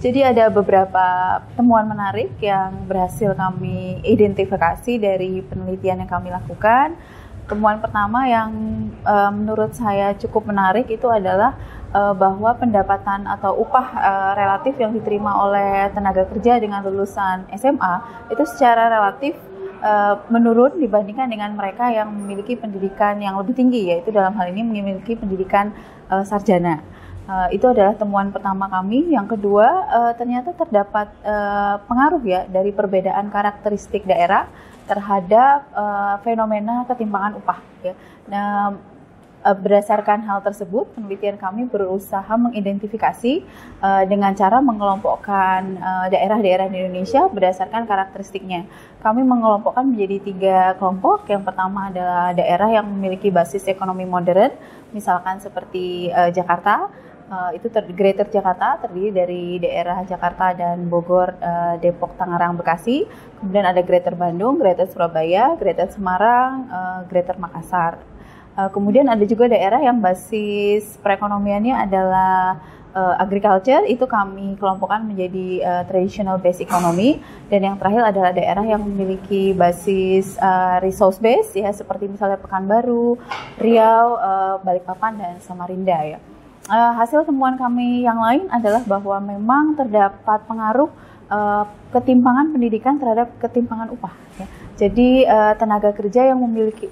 Jadi ada beberapa temuan menarik yang berhasil kami identifikasi dari penelitian yang kami lakukan. Temuan pertama yang menurut saya cukup menarik itu adalah bahwa pendapatan atau upah relatif yang diterima oleh tenaga kerja dengan lulusan SMA itu secara relatif menurun dibandingkan dengan mereka yang memiliki pendidikan yang lebih tinggi, yaitu dalam hal ini memiliki pendidikan sarjana. Itu adalah temuan pertama kami. Yang kedua, ternyata terdapat pengaruh ya dari perbedaan karakteristik daerah terhadap fenomena ketimpangan upah. Ya. Nah, berdasarkan hal tersebut, penelitian kami berusaha mengidentifikasi dengan cara mengelompokkan daerah-daerah di Indonesia berdasarkan karakteristiknya. Kami mengelompokkan menjadi 3 kelompok. Yang pertama adalah daerah yang memiliki basis ekonomi modern, misalkan seperti Jakarta. Itu Greater Jakarta terdiri dari daerah Jakarta dan Bogor, Depok, Tangerang, Bekasi. Kemudian ada Greater Bandung, Greater Surabaya, Greater Semarang, Greater Makassar. Kemudian ada juga daerah yang basis perekonomiannya adalah agriculture, itu kami kelompokkan menjadi traditional based economy. Dan yang terakhir adalah daerah yang memiliki basis resource based ya, seperti misalnya Pekanbaru, Riau, Balikpapan, dan Samarinda ya. Hasil temuan kami yang lain adalah bahwa memang terdapat pengaruh ketimpangan pendidikan terhadap ketimpangan upah. Ya. Jadi tenaga kerja yang memiliki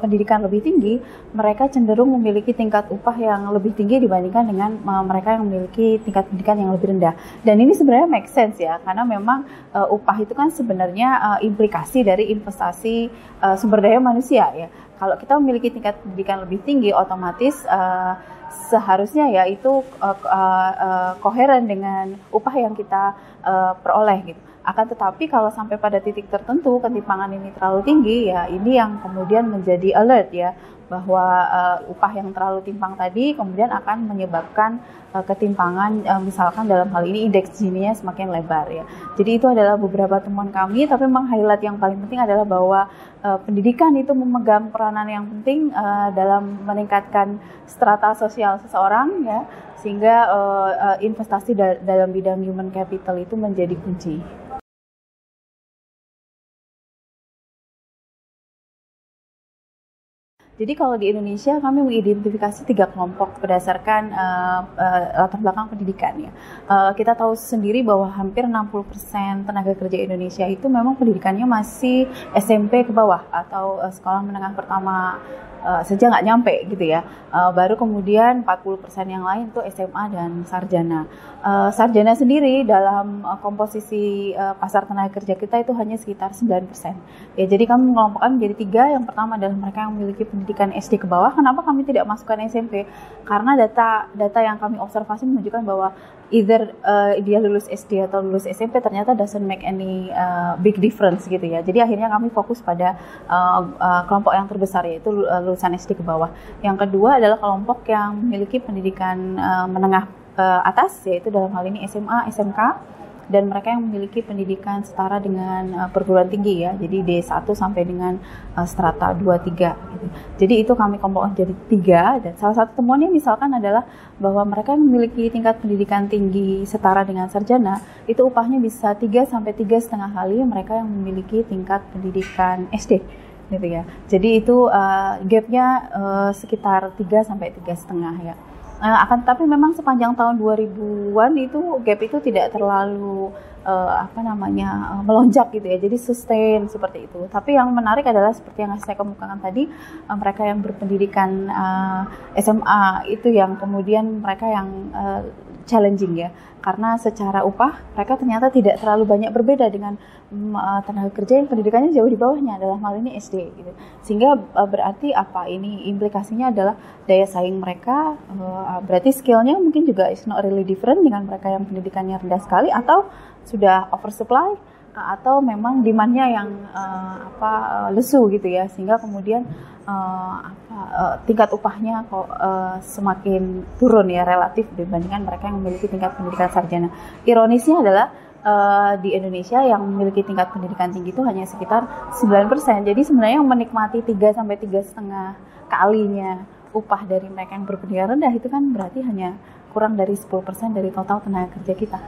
pendidikan lebih tinggi, mereka cenderung memiliki tingkat upah yang lebih tinggi dibandingkan dengan mereka yang memiliki tingkat pendidikan yang lebih rendah. Dan ini sebenarnya make sense ya, karena memang upah itu kan sebenarnya implikasi dari investasi sumber daya manusia ya. Kalau kita memiliki tingkat pendidikan lebih tinggi, otomatis seharusnya ya itu koheren dengan upah yang kita peroleh gitu. Akan tetapi kalau sampai pada titik tertentu ketimpangan ini terlalu tinggi ya, ini yang kemudian menjadi alert ya, bahwa upah yang terlalu timpang tadi kemudian akan menyebabkan ketimpangan, misalkan dalam hal ini indeks Gini-nya semakin lebar ya. Jadi itu adalah beberapa temuan kami, tapi memang highlight yang paling penting adalah bahwa pendidikan itu memegang peranan yang penting dalam meningkatkan strata sosial seseorang ya, sehingga investasi dalam bidang human capital itu menjadi kunci. Jadi kalau di Indonesia kami mengidentifikasi 3 kelompok berdasarkan latar belakang pendidikan ya. Kita tahu sendiri bahwa hampir 60% tenaga kerja Indonesia itu memang pendidikannya masih SMP ke bawah atau sekolah menengah pertama saja nggak nyampe gitu ya. Baru kemudian 40% yang lain itu SMA dan sarjana. Sarjana sendiri dalam komposisi pasar tenaga kerja kita itu hanya sekitar 9%. Ya, jadi kami mengelompokkan menjadi 3. Yang pertama adalah mereka yang memiliki pendidikan SD ke bawah. Kenapa kami tidak masukkan SMP? Karena data yang kami observasi menunjukkan bahwa either dia lulus SD atau lulus SMP ternyata doesn't make any big difference gitu ya. Jadi akhirnya kami fokus pada kelompok yang terbesar, yaitu lulusan SD ke bawah. Yang kedua adalah kelompok yang memiliki pendidikan menengah atas, yaitu dalam hal ini SMA, SMK, dan mereka yang memiliki pendidikan setara dengan perguruan tinggi ya, jadi D1 sampai dengan strata 2-3 gitu. Jadi itu kami kelompokkan jadi 3, dan salah satu temuannya misalkan adalah bahwa mereka yang memiliki tingkat pendidikan tinggi setara dengan sarjana itu upahnya bisa 3 sampai 3,5 kali mereka yang memiliki tingkat pendidikan SD gitu ya. Jadi itu gapnya sekitar 3 sampai 3,5 ya. Tapi memang sepanjang tahun 2000-an itu gap itu tidak terlalu melonjak gitu ya, jadi sustain seperti itu. Tapi yang menarik adalah seperti yang saya kemukakan tadi, mereka yang berpendidikan SMA itu yang kemudian mereka yang challenging ya, karena secara upah mereka ternyata tidak terlalu banyak berbeda dengan tenaga kerja yang pendidikannya jauh di bawahnya, dalam hal ini SD gitu. Sehingga berarti apa ini implikasinya adalah daya saing mereka, berarti skillnya mungkin juga is not really different dengan mereka yang pendidikannya rendah sekali, atau sudah oversupply, atau memang demand-nya yang lesu gitu ya, sehingga kemudian tingkat upahnya kok semakin turun ya relatif dibandingkan mereka yang memiliki tingkat pendidikan sarjana. Ironisnya adalah di Indonesia yang memiliki tingkat pendidikan tinggi itu hanya sekitar 9%. Jadi sebenarnya yang menikmati 3 sampai 3,5 kalinya upah dari mereka yang berpendidikan rendah itu kan berarti hanya kurang dari 10% dari total tenaga kerja kita.